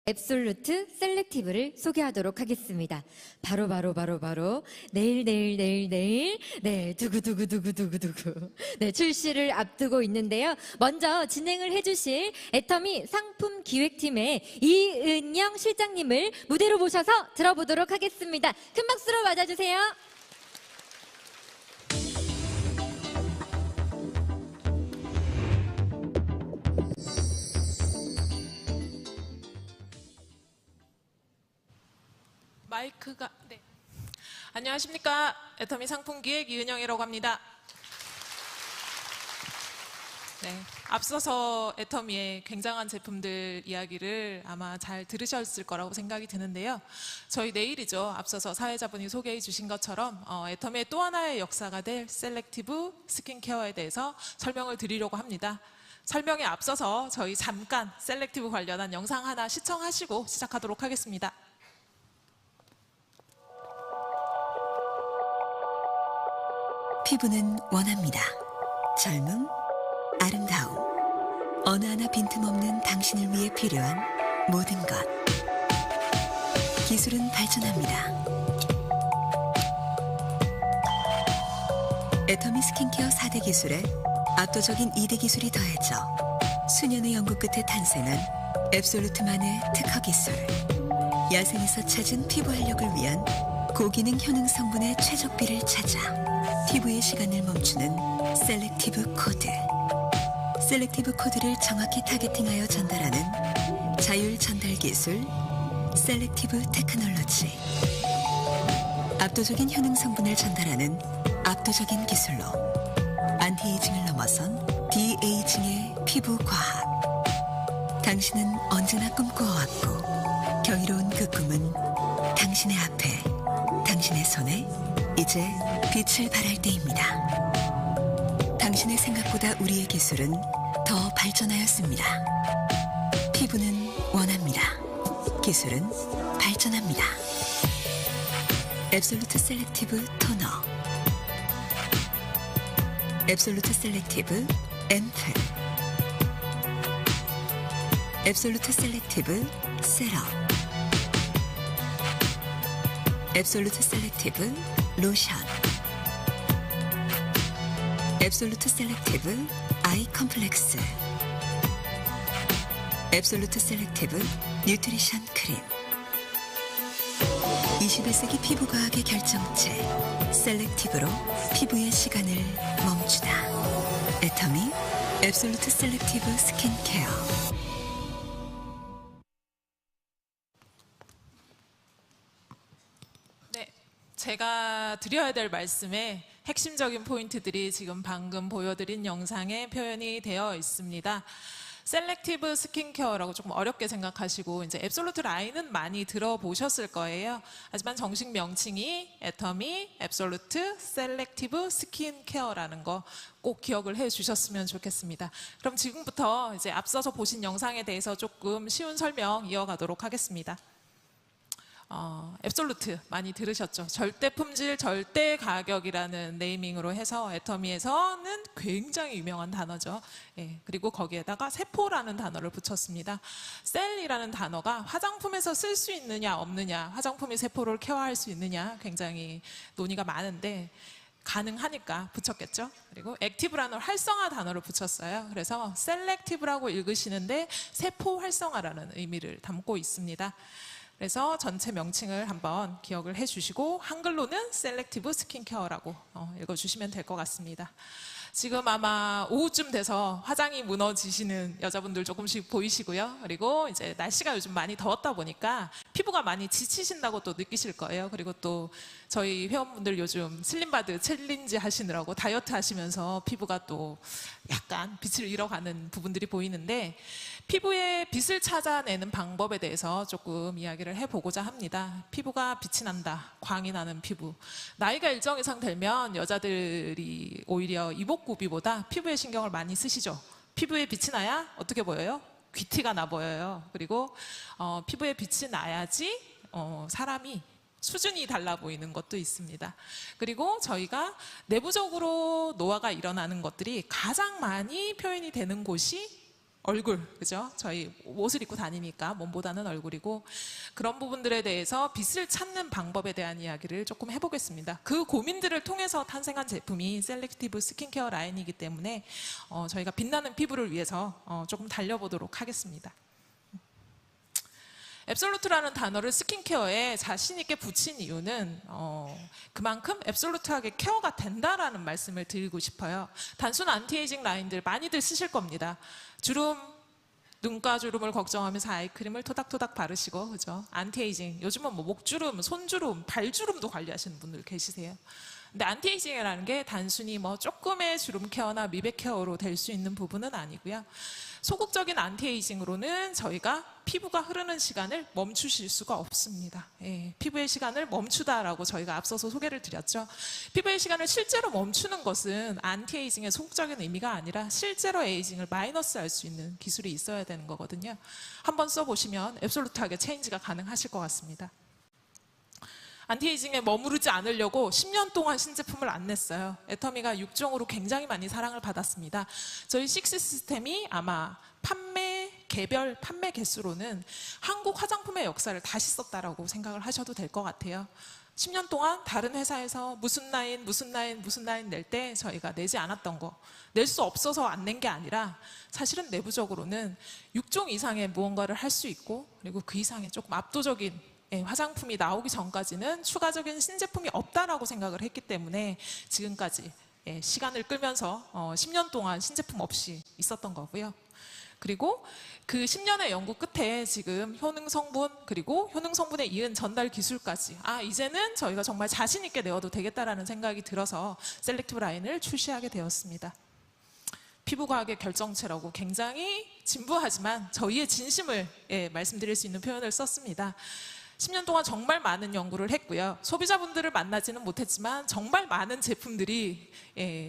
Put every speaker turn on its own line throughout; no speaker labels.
앱솔루트 셀렉티브를 소개하도록 하겠습니다. 바로 내일 두구두구두구두구두구 출시를 앞두고 있는데요. 먼저 진행을 해주실 애터미 상품 기획팀의 이은영 실장님을 무대로 모셔서 들어보도록 하겠습니다. 큰 박수로 맞아주세요.
마이크가 네. 안녕하십니까. 애터미 상품기획 이은영이라고 합니다. 네, 앞서서 애터미의 굉장한 제품들 이야기를 아마 잘 들으셨을 거라고 생각이 드는데요. 저희 내일이죠. 앞서서 사회자분이 소개해 주신 것처럼 애터미의 또 하나의 역사가 될 셀렉티브 스킨케어에 대해서 설명을 드리려고 합니다. 설명에 앞서서 저희 잠깐 셀렉티브 관련한 영상 하나 시청하시고 시작하도록 하겠습니다.
피부는 원합니다. 젊음, 아름다움, 어느 하나 빈틈없는 당신을 위해 필요한 모든 것. 기술은 발전합니다. 애터미 스킨케어 4대 기술에 압도적인 2대 기술이 더해져 수년의 연구 끝에 탄생한 앱솔루트만의 특허 기술. 야생에서 찾은 피부 활력을 위한 고기능 효능 성분의 최적비를 찾아 피부의 시간을 멈추는 셀렉티브 코드. 셀렉티브 코드를 정확히 타겟팅하여 전달하는 자율 전달 기술 셀렉티브 테크놀로지. 압도적인 효능 성분을 전달하는 압도적인 기술로 안티에이징을 넘어선 디에이징의 피부 과학. 당신은 언제나 꿈꿔왔고 경이로운 그 꿈은 당신의 앞에, 당신의 손에 이제 빛을 발할 때입니다. 당신의 생각보다 우리의 기술은 더 발전하였습니다. 피부는 원합니다. 기술은 발전합니다. 앱솔루트 셀렉티브 토너, 앱솔루트 셀렉티브 앰플, 앱솔루트 셀렉티브 세럼, 앱솔루트 셀렉티브 로션, 앱솔루트 셀렉티브 아이 컴플렉스, 앱솔루트 셀렉티브 뉴트리션 크림. 21세기 피부과학의 결정체 셀렉티브로 피부의 시간을 멈추다. 애터미 앱솔루트 셀렉티브 스킨케어.
제가 드려야 될 말씀에 핵심적인 포인트들이 지금 방금 보여드린 영상에 표현이 되어 있습니다. 셀렉티브 스킨케어라고 조금 어렵게 생각하시고 이제 앱솔루트 라인은 많이 들어보셨을 거예요. 하지만 정식 명칭이 애터미 앱솔루트 셀렉티브 스킨케어라는 거 꼭 기억을 해 주셨으면 좋겠습니다. 그럼 지금부터 이제 앞서서 보신 영상에 대해서 조금 쉬운 설명 이어가도록 하겠습니다. 앱솔루트 많이 들으셨죠? 절대 품질, 절대 가격이라는 네이밍으로 해서 애터미에서는 굉장히 유명한 단어죠. 예, 그리고 거기에다가 세포라는 단어를 붙였습니다. 셀이라는 단어가 화장품에서 쓸 수 있느냐 없느냐, 화장품이 세포를 케어할 수 있느냐 굉장히 논의가 많은데 가능하니까 붙였겠죠. 그리고 액티브라는 활성화 단어를 붙였어요. 그래서 셀렉티브라고 읽으시는데 세포 활성화라는 의미를 담고 있습니다. 그래서 전체 명칭을 한번 기억을 해주시고 한글로는 셀렉티브 스킨케어라고 읽어주시면 될 것 같습니다. 지금 아마 오후쯤 돼서 화장이 무너지시는 여자분들 조금씩 보이시고요. 그리고 이제 날씨가 요즘 많이 더웠다 보니까 피부가 많이 지치신다고 또 느끼실 거예요. 그리고 또 저희 회원분들 요즘 슬림바드 챌린지 하시느라고 다이어트 하시면서 피부가 또 약간 빛을 잃어가는 부분들이 보이는데 피부의 빛을 찾아내는 방법에 대해서 조금 이야기를 해보고자 합니다. 피부가 빛이 난다, 광이 나는 피부. 나이가 일정 이상 되면 여자들이 오히려 이목구비보다 피부에 신경을 많이 쓰시죠. 피부에 빛이 나야 어떻게 보여요? 귀티가 나 보여요. 그리고 피부에 빛이 나야지 사람이 수준이 달라 보이는 것도 있습니다. 그리고 저희가 내부적으로 노화가 일어나는 것들이 가장 많이 표현이 되는 곳이 얼굴, 그죠? 저희 옷을 입고 다니니까 몸보다는 얼굴이고, 그런 부분들에 대해서 빛을 찾는 방법에 대한 이야기를 조금 해보겠습니다. 그 고민들을 통해서 탄생한 제품이 셀렉티브 스킨케어 라인이기 때문에 저희가 빛나는 피부를 위해서 조금 달려보도록 하겠습니다. 앱솔루트라는 단어를 스킨케어에 자신 있게 붙인 이유는 그만큼 앱솔루트하게 케어가 된다라는 말씀을 드리고 싶어요. 단순 안티에이징 라인들 많이들 쓰실 겁니다. 주름, 눈가 주름을 걱정하면서 아이크림을 토닥토닥 바르시고, 그죠? 안티에이징, 요즘은 뭐 목주름, 손주름, 발주름도 관리하시는 분들 계시세요. 근데 안티에이징이라는 게 단순히 뭐 조금의 주름 케어나 미백 케어로 될 수 있는 부분은 아니고요. 소극적인 안티에이징으로는 저희가 피부가 흐르는 시간을 멈추실 수가 없습니다. 예, 피부의 시간을 멈추다라고 저희가 앞서서 소개를 드렸죠. 피부의 시간을 실제로 멈추는 것은 안티에이징의 소극적인 의미가 아니라 실제로 에이징을 마이너스할 수 있는 기술이 있어야 되는 거거든요. 한번 써보시면 앱솔루트하게 체인지가 가능하실 것 같습니다. 안티에이징에 머무르지 않으려고 10년 동안 신제품을 안 냈어요. 애터미가 6종으로 굉장히 많이 사랑을 받았습니다. 저희 식스 시스템이 아마 개별 판매 개수로는 한국 화장품의 역사를 다시 썼다라고 생각을 하셔도 될 것 같아요. 10년 동안 다른 회사에서 무슨 라인 낼 때 저희가 내지 않았던 거, 낼 수 없어서 안 낸 게 아니라 사실은 내부적으로는 6종 이상의 무언가를 할 수 있고, 그리고 그 이상의 조금 압도적인 화장품이 나오기 전까지는 추가적인 신제품이 없다라고 생각을 했기 때문에 지금까지 시간을 끌면서 10년 동안 신제품 없이 있었던 거고요. 그리고 그 10년의 연구 끝에 지금 효능 성분, 그리고 효능 성분에 이은 전달 기술까지, 이제는 저희가 정말 자신 있게 내어도 되겠다라는 생각이 들어서 셀렉티브 라인을 출시하게 되었습니다. 피부과학의 결정체라고 굉장히 진부하지만 저희의 진심을 말씀드릴 수 있는 표현을 썼습니다. 10년 동안 정말 많은 연구를 했고요. 소비자분들을 만나지는 못했지만 정말 많은 제품들이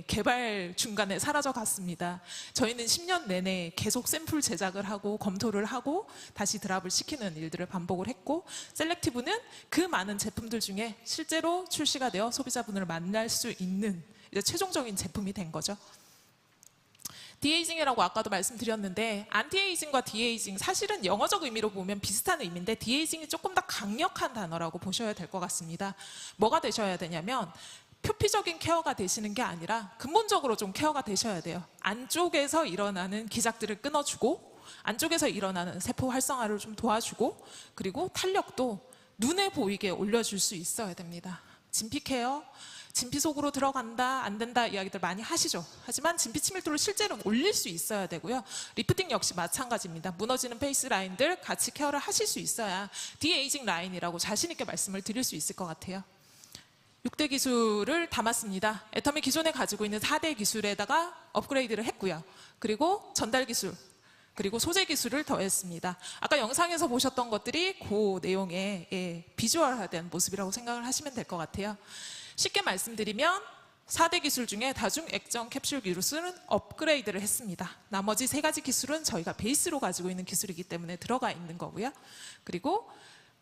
개발 중간에 사라져 갔습니다. 저희는 10년 내내 계속 샘플 제작을 하고 검토를 하고 다시 드랍을 시키는 일들을 반복을 했고, 셀렉티브는 그 많은 제품들 중에 실제로 출시가 되어 소비자분을 만날 수 있는 이제 최종적인 제품이 된 거죠. 디에이징이라고 아까도 말씀드렸는데, 안티에이징과 디에이징, 사실은 영어적 의미로 보면 비슷한 의미인데 디에이징이 조금 더 강력한 단어라고 보셔야 될 것 같습니다. 뭐가 되셔야 되냐면 표피적인 케어가 되시는 게 아니라 근본적으로 좀 케어가 되셔야 돼요. 안쪽에서 일어나는 기작들을 끊어주고, 안쪽에서 일어나는 세포 활성화를 좀 도와주고, 그리고 탄력도 눈에 보이게 올려줄 수 있어야 됩니다. 진피 케어, 진피 속으로 들어간다, 안 된다 이야기들 많이 하시죠. 하지만 진피 치밀도를 실제로 올릴 수 있어야 되고요. 리프팅 역시 마찬가지입니다. 무너지는 페이스 라인들 같이 케어를 하실 수 있어야 디에이징 라인이라고 자신 있게 말씀을 드릴 수 있을 것 같아요. 6대 기술을 담았습니다. 애터미 기존에 가지고 있는 4대 기술에다가 업그레이드를 했고요. 그리고 전달 기술, 그리고 소재 기술을 더했습니다. 아까 영상에서 보셨던 것들이 그 내용의 비주얼화된 모습이라고 생각을 하시면 될 것 같아요. 쉽게 말씀드리면 4대 기술 중에 다중 액정 캡슐 기술은 업그레이드를 했습니다. 나머지 3가지 기술은 저희가 베이스로 가지고 있는 기술이기 때문에 들어가 있는 거고요. 그리고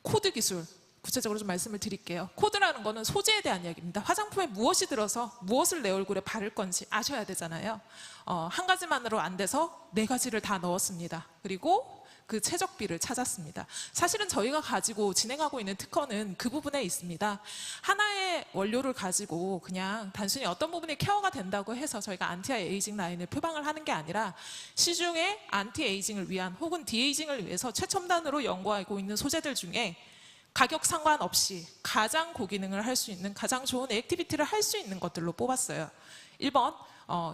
코드 기술, 구체적으로 좀 말씀을 드릴게요. 코드라는 거는 소재에 대한 이야기입니다. 화장품에 무엇이 들어서 무엇을 내 얼굴에 바를 건지 아셔야 되잖아요. 한 가지만으로 안 돼서 4가지를 다 넣었습니다. 그리고 그 최적비를 찾았습니다. 사실은 저희가 가지고 진행하고 있는 특허는 그 부분에 있습니다. 하나의 원료를 가지고 그냥 단순히 어떤 부분이 케어가 된다고 해서 저희가 안티에이징 라인을 표방을 하는 게 아니라 시중에 안티에이징을 위한 혹은 디에이징을 위해서 최첨단으로 연구하고 있는 소재들 중에 가격 상관없이 가장 고기능을 할 수 있는, 가장 좋은 액티비티를 할 수 있는 것들로 뽑았어요. 1번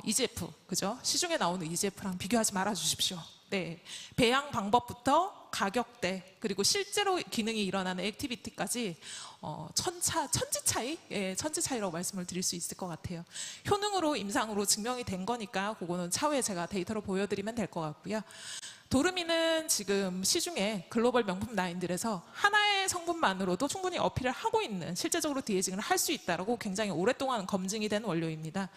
EGF, 그죠? 시중에 나오는 EGF랑 비교하지 말아 주십시오. 네, 배양 방법부터 가격대, 그리고 실제로 기능이 일어나는 액티비티까지 천지 차이? 천지 차이라고 말씀을 드릴 수 있을 것 같아요. 효능으로 임상으로 증명이 된 거니까 그거는 차후에 제가 데이터로 보여드리면 될 것 같고요. 도르미는 지금 시중에 글로벌 명품 라인들에서 하나의 성분만으로도 충분히 어필을 하고 있는, 실제적으로 디에이징을 할 수 있다고 굉장히 오랫동안 검증이 된 원료입니다.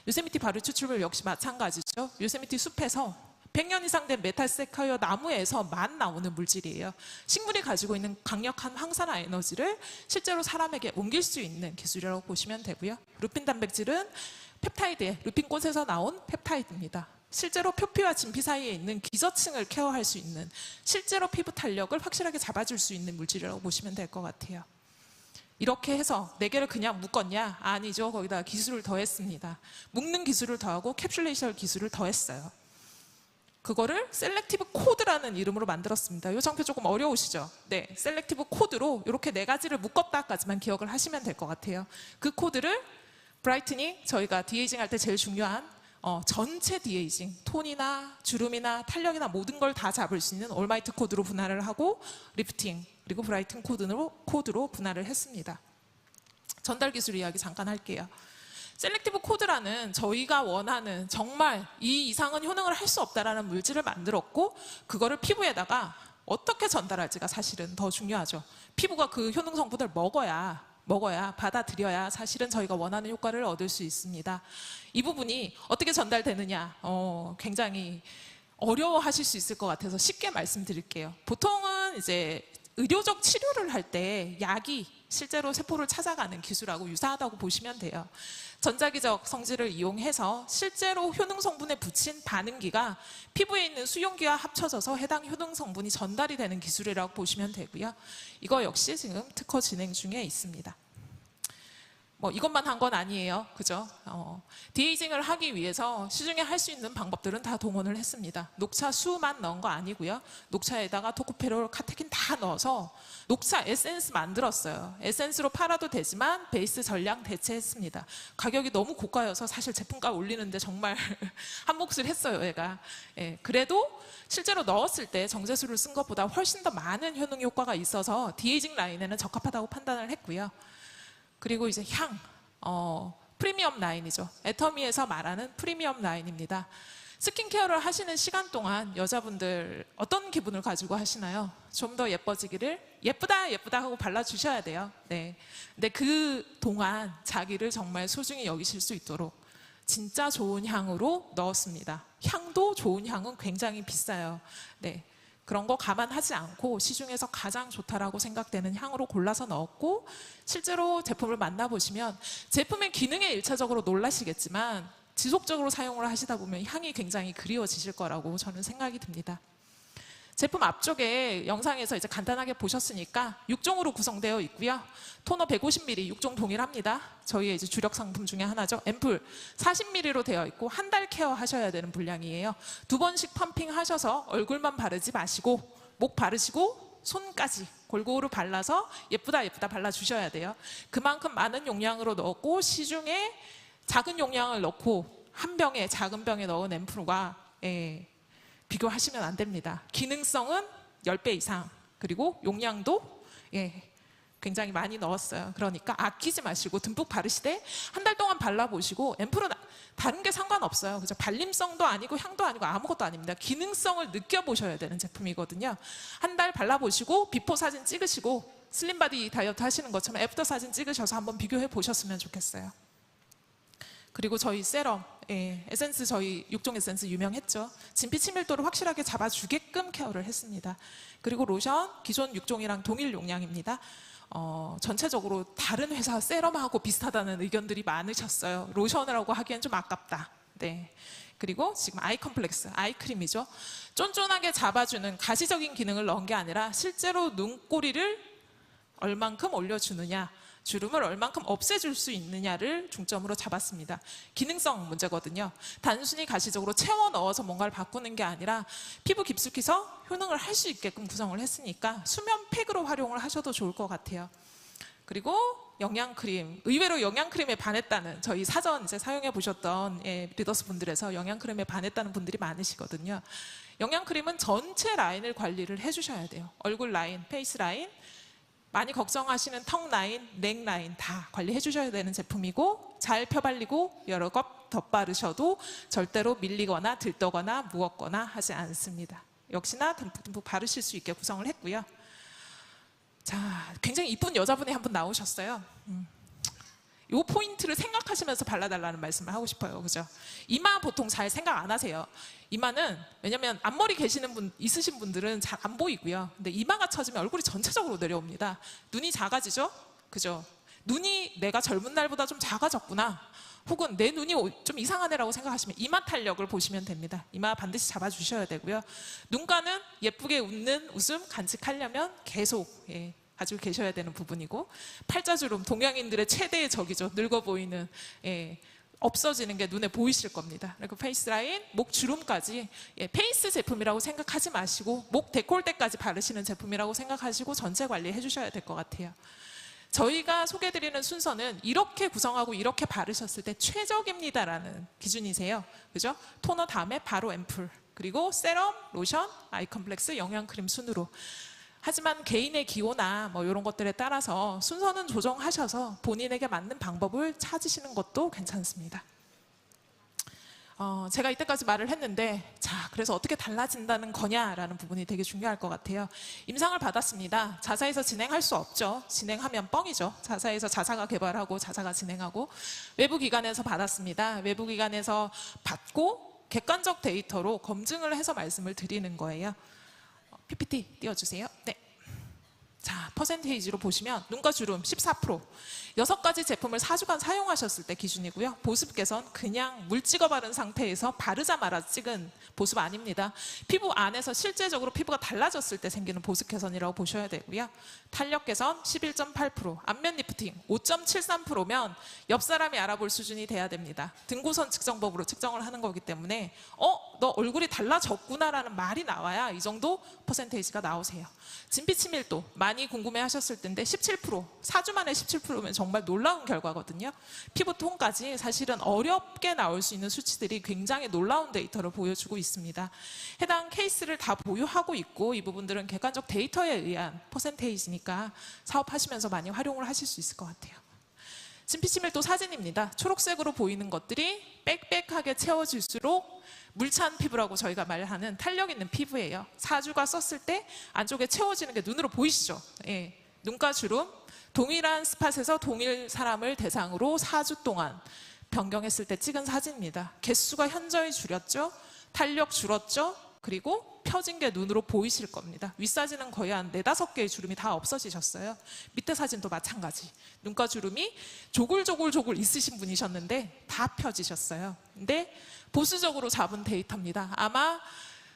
요세미티 발효 추출물 역시 마찬가지죠. 요세미티 숲에서 100년 이상 된 메탈세카이어 나무에서만 나오는 물질이에요. 식물이 가지고 있는 강력한 항산화 에너지를 실제로 사람에게 옮길 수 있는 기술이라고 보시면 되고요. 루핀 단백질은 펩타이드에, 루핀꽃에서 나온 펩타이드입니다. 실제로 표피와 진피 사이에 있는 기저층을 케어할 수 있는, 실제로 피부 탄력을 확실하게 잡아줄 수 있는 물질이라고 보시면 될 것 같아요. 이렇게 해서 4개를 그냥 묶었냐? 아니죠. 거기다 기술을 더했습니다. 묶는 기술을 더하고 캡슐레이션 기술을 더했어요. 그거를 셀렉티브 코드라는 이름으로 만들었습니다. 이 장표 조금 어려우시죠? 네, 셀렉티브 코드로 이렇게 4가지를 묶었다까지만 기억을 하시면 될 것 같아요. 그 코드를 브라이트닝, 저희가 디에이징 할 때 제일 중요한 전체 디에이징, 톤이나 주름이나 탄력이나 모든 걸 다 잡을 수 있는 올마이트 코드로 분할을 하고, 리프팅 그리고 브라이튼 코드로 분할을 했습니다. 전달 기술 이야기 잠깐 할게요. 셀렉티브 코드라는 저희가 원하는 정말 이 이상은 효능을 할 수 없다라는 물질을 만들었고, 그거를 피부에다가 어떻게 전달할지가 사실은 더 중요하죠. 피부가 그 효능 성분을 먹어야 받아들여야 사실은 저희가 원하는 효과를 얻을 수 있습니다. 이 부분이 어떻게 전달되느냐, 굉장히 어려워하실 수 있을 것 같아서 쉽게 말씀드릴게요. 보통은 이제 의료적 치료를 할 때 약이 실제로 세포를 찾아가는 기술하고 유사하다고 보시면 돼요. 전자기적 성질을 이용해서 실제로 효능 성분에 붙인 반응기가 피부에 있는 수용기와 합쳐져서 해당 효능 성분이 전달이 되는 기술이라고 보시면 되고요. 이거 역시 지금 특허 진행 중에 있습니다. 뭐 이것만 한 건 아니에요. 그죠? 디에이징을 하기 위해서 시중에 할 수 있는 방법들은 다 동원을 했습니다. 녹차 수만 넣은 거 아니고요. 녹차에다가 토코페롤, 카테킨 다 넣어서 녹차 에센스 만들었어요. 에센스로 팔아도 되지만 베이스 전량 대체했습니다. 가격이 너무 고가여서 사실 제품값 올리는데 정말 한 몫을 했어요, 얘가. 예, 그래도 실제로 넣었을 때 정제수를 쓴 것보다 훨씬 더 많은 효능 효과가 있어서 디에이징 라인에는 적합하다고 판단을 했고요. 그리고 이제 향, 프리미엄 라인이죠. 애터미에서 말하는 프리미엄 라인입니다. 스킨케어를 하시는 시간 동안 여자분들 어떤 기분을 가지고 하시나요? 좀 더 예뻐지기를 예쁘다 예쁘다 하고 발라주셔야 돼요. 네. 근데 그 동안 자기를 정말 소중히 여기실 수 있도록 진짜 좋은 향으로 넣었습니다. 향도 좋은 향은 굉장히 비싸요. 네. 그런 거 감안하지 않고 시중에서 가장 좋다라고 생각되는 향으로 골라서 넣었고, 실제로 제품을 만나보시면 제품의 기능에 일차적으로 놀라시겠지만 지속적으로 사용을 하시다 보면 향이 굉장히 그리워지실 거라고 저는 생각이 듭니다. 제품 앞쪽에 영상에서 이제 간단하게 보셨으니까 6종으로 구성되어 있고요. 토너 150ml 6종 동일합니다. 저희의 이제 주력 상품 중에 하나죠. 앰플 40ml로 되어 있고 한 달 케어 하셔야 되는 분량이에요. 2번씩 펌핑 하셔서 얼굴만 바르지 마시고 목 바르시고 손까지 골고루 발라서 예쁘다 예쁘다 발라주셔야 돼요. 그만큼 많은 용량으로 넣었고, 시중에 작은 용량을 넣고 한 병에, 작은 병에 넣은 앰플과 비교하시면 안 됩니다. 기능성은 10배 이상, 그리고 용량도 굉장히 많이 넣었어요. 그러니까 아끼지 마시고 듬뿍 바르시되 한 달 동안 발라보시고, 앰플은 다른 게 상관없어요. 그죠? 발림성도 아니고 향도 아니고 아무것도 아닙니다. 기능성을 느껴보셔야 되는 제품이거든요. 한 달 발라보시고 비포 사진 찍으시고 슬림바디 다이어트 하시는 것처럼 애프터 사진 찍으셔서 한번 비교해 보셨으면 좋겠어요. 그리고 저희 세럼, 에센스, 저희 6종 에센스 유명했죠. 진피 친밀도를 확실하게 잡아주게끔 케어를 했습니다. 그리고 로션, 기존 6종이랑 동일 용량입니다. 전체적으로 다른 회사 세럼하고 비슷하다는 의견들이 많으셨어요. 로션이라고 하기엔 좀 아깝다. 네. 그리고 지금 아이 컴플렉스, 아이크림이죠. 쫀쫀하게 잡아주는 가시적인 기능을 넣은 게 아니라 실제로 눈꼬리를 얼만큼 올려주느냐, 주름을 얼만큼 없애줄 수 있느냐를 중점으로 잡았습니다. 기능성 문제거든요. 단순히 가시적으로 채워 넣어서 뭔가를 바꾸는 게 아니라 피부 깊숙이서 효능을 할 수 있게끔 구성을 했으니까 수면팩으로 활용을 하셔도 좋을 것 같아요. 그리고 영양크림, 의외로 영양크림에 반했다는, 저희 사전 이제 사용해 보셨던 리더스 분들에서 영양크림에 반했다는 분들이 많으시거든요. 영양크림은 전체 라인을 관리를 해주셔야 돼요. 얼굴 라인, 페이스 라인, 많이 걱정하시는 턱 라인, 넥 라인 다 관리해 주셔야 되는 제품이고, 잘 펴발리고 여러 겹 덧바르셔도 절대로 밀리거나 들떠거나 무겁거나 하지 않습니다. 역시나 듬뿍듬뿍 바르실 수 있게 구성을 했고요. 자, 굉장히 이쁜 여자분이 한 분 나오셨어요. 이 포인트를 생각하시면서 발라달라는 말씀을 하고 싶어요. 그죠? 이마 보통 잘 생각 안 하세요. 이마는, 왜냐면 앞머리 계시는 분, 있으신 분들은 잘 안 보이고요. 근데 이마가 처지면 얼굴이 전체적으로 내려옵니다. 눈이 작아지죠? 그죠? 눈이 내가 젊은 날보다 좀 작아졌구나, 혹은 내 눈이 좀 이상하네라고 생각하시면 이마 탄력을 보시면 됩니다. 이마 반드시 잡아주셔야 되고요. 눈가는 예쁘게 웃는 웃음 간직하려면 계속 가지고 계셔야 되는 부분이고, 팔자주름, 동양인들의 최대의 적이죠. 늙어 보이는, 없어지는 게 눈에 보이실 겁니다. 그리고 페이스 라인, 목 주름까지 페이스 제품이라고 생각하지 마시고 목 데콜테까지 바르시는 제품이라고 생각하시고 전체 관리해 주셔야 될 것 같아요. 저희가 소개해드리는 순서는 이렇게 구성하고 이렇게 바르셨을 때 최적입니다라는 기준이세요. 그죠? 토너 다음에 바로 앰플, 그리고 세럼, 로션, 아이 컴플렉스, 영양크림 순으로. 하지만 개인의 기호나 뭐 이런 것들에 따라서 순서는 조정하셔서 본인에게 맞는 방법을 찾으시는 것도 괜찮습니다. 제가 이때까지 말을 했는데, 자, 그래서 어떻게 달라진다는 거냐라는 부분이 되게 중요할 것 같아요. 임상을 받았습니다. 자사에서 진행할 수 없죠. 진행하면 뻥이죠. 자사에서 자사가 개발하고 자사가 진행하고. 외부 기관에서 받았습니다. 외부 기관에서 받고 객관적 데이터로 검증을 해서 말씀을 드리는 거예요. PPT 띄워주세요. 네. 자, 퍼센테이지로 보시면 눈가 주름 14%, 6가지 제품을 4주간 사용하셨을 때 기준이고요. 보습 개선, 그냥 물 찍어 바른 상태에서 바르자마자 찍은 보습 아닙니다. 피부 안에서 실제적으로 피부가 달라졌을 때 생기는 보습 개선이라고 보셔야 되고요. 탄력 개선 11.8%, 안면 리프팅 5.73%면 옆 사람이 알아볼 수준이 돼야 됩니다. 등고선 측정법으로 측정을 하는 거기 때문에 너 얼굴이 달라졌구나라는 말이 나와야 이 정도 퍼센테이지가 나오세요. 진피 치밀도 많이 궁금해 하셨을 텐데 17%, 4주 만에 17%면 정말 놀라운 결과거든요. 피부톤까지 사실은 어렵게 나올 수 있는 수치들이 굉장히 놀라운 데이터를 보여주고 있습니다. 해당 케이스를 다 보유하고 있고 이 부분들은 객관적 데이터에 의한 퍼센테이지니까 사업하시면서 많이 활용을 하실 수 있을 것 같아요. 진피치밀도 사진입니다. 초록색으로 보이는 것들이 빽빽하게 채워질수록 물찬 피부라고 저희가 말하는 탄력 있는 피부예요. 4주가 썼을 때 안쪽에 채워지는 게 눈으로 보이시죠? 눈가 주름, 동일한 스팟에서 동일 사람을 대상으로 4주 동안 변경했을 때 찍은 사진입니다. 개수가 현저히 줄였죠? 탄력 줄었죠? 그리고 펴진 게 눈으로 보이실 겁니다. 윗사진은 거의 한 4-5개의 주름이 다 없어지셨어요. 밑에 사진도 마찬가지. 눈가 주름이 조글조글 있으신 분이셨는데 다 펴지셨어요. 근데 보수적으로 잡은 데이터입니다. 아마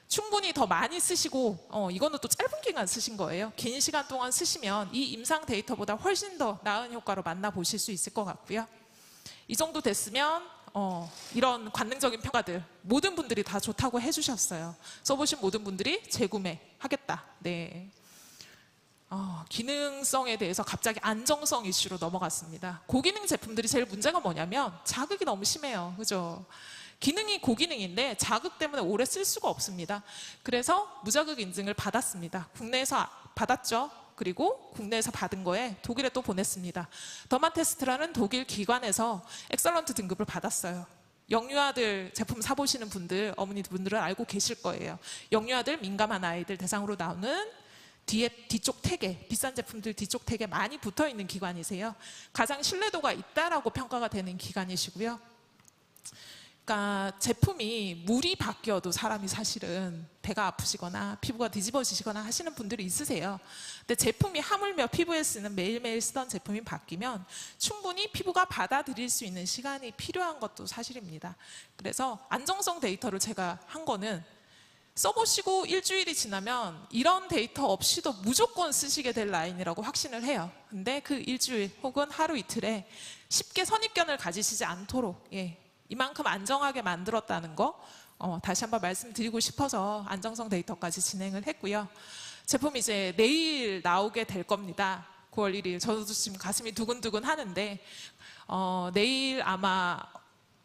충분히 더 많이 쓰시고 이거는 또 짧은 기간 쓰신 거예요. 긴 시간 동안 쓰시면 이 임상 데이터보다 훨씬 더 나은 효과로 만나보실 수 있을 것 같고요. 이 정도 됐으면 이런 관능적인 평가들 모든 분들이 다 좋다고 해주셨어요. 써보신 모든 분들이 재구매하겠다. 네. 기능성에 대해서 갑자기 안정성 이슈로 넘어갔습니다. 고기능 제품들이 제일 문제가 뭐냐면 자극이 너무 심해요. 그죠? 기능이 고기능인데 자극 때문에 오래 쓸 수가 없습니다. 그래서 무자극 인증을 받았습니다. 국내에서 받았죠. 그리고 국내에서 받은 거에 독일에 또 보냈습니다. 더마테스트라는 독일 기관에서 엑설런트 등급을 받았어요. 영유아들 제품 사보시는 분들, 어머니분들은 알고 계실 거예요. 영유아들, 민감한 아이들 대상으로 나오는 뒤쪽 택에, 비싼 제품들 뒤쪽 택에 많이 붙어있는 기관이세요. 가장 신뢰도가 있다라고 평가가 되는 기관이시고요. 그러니까 제품이 물이 바뀌어도 사람이 사실은 배가 아프시거나 피부가 뒤집어지시거나 하시는 분들이 있으세요. 근데 제품이 하물며 피부에 쓰는 매일매일 쓰던 제품이 바뀌면 충분히 피부가 받아들일 수 있는 시간이 필요한 것도 사실입니다. 그래서 안정성 데이터를 제가 한 거는 써보시고 일주일이 지나면 이런 데이터 없이도 무조건 쓰시게 될 라인이라고 확신을 해요. 근데 그 일주일 혹은 하루 이틀에 쉽게 선입견을 가지시지 않도록 이만큼 안정하게 만들었다는 거 다시 한번 말씀드리고 싶어서 안정성 데이터까지 진행을 했고요. 제품 이제 내일 나오게 될 겁니다. 9월 1일. 저도 지금 가슴이 두근두근 하는데 내일 아마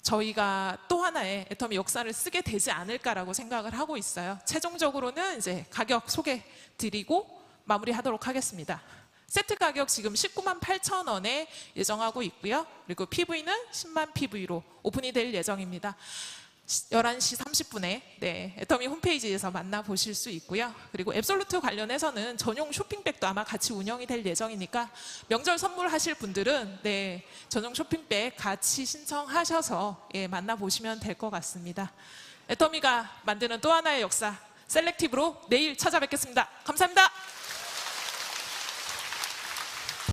저희가 또 하나의 애터미 역사를 쓰게 되지 않을까라고 생각을 하고 있어요. 최종적으로는 이제 가격 소개 드리고 마무리하도록 하겠습니다. 세트 가격 지금 19만 8천 원에 예정하고 있고요. 그리고 PV는 10만 PV로 오픈이 될 예정입니다. 11시 30분에 애터미 홈페이지에서 만나보실 수 있고요. 그리고 앱솔루트 관련해서는 전용 쇼핑백도 아마 같이 운영이 될 예정이니까 명절 선물하실 분들은 전용 쇼핑백 같이 신청하셔서 만나보시면 될 것 같습니다. 애터미가 만드는 또 하나의 역사 셀렉티브로 내일 찾아뵙겠습니다. 감사합니다.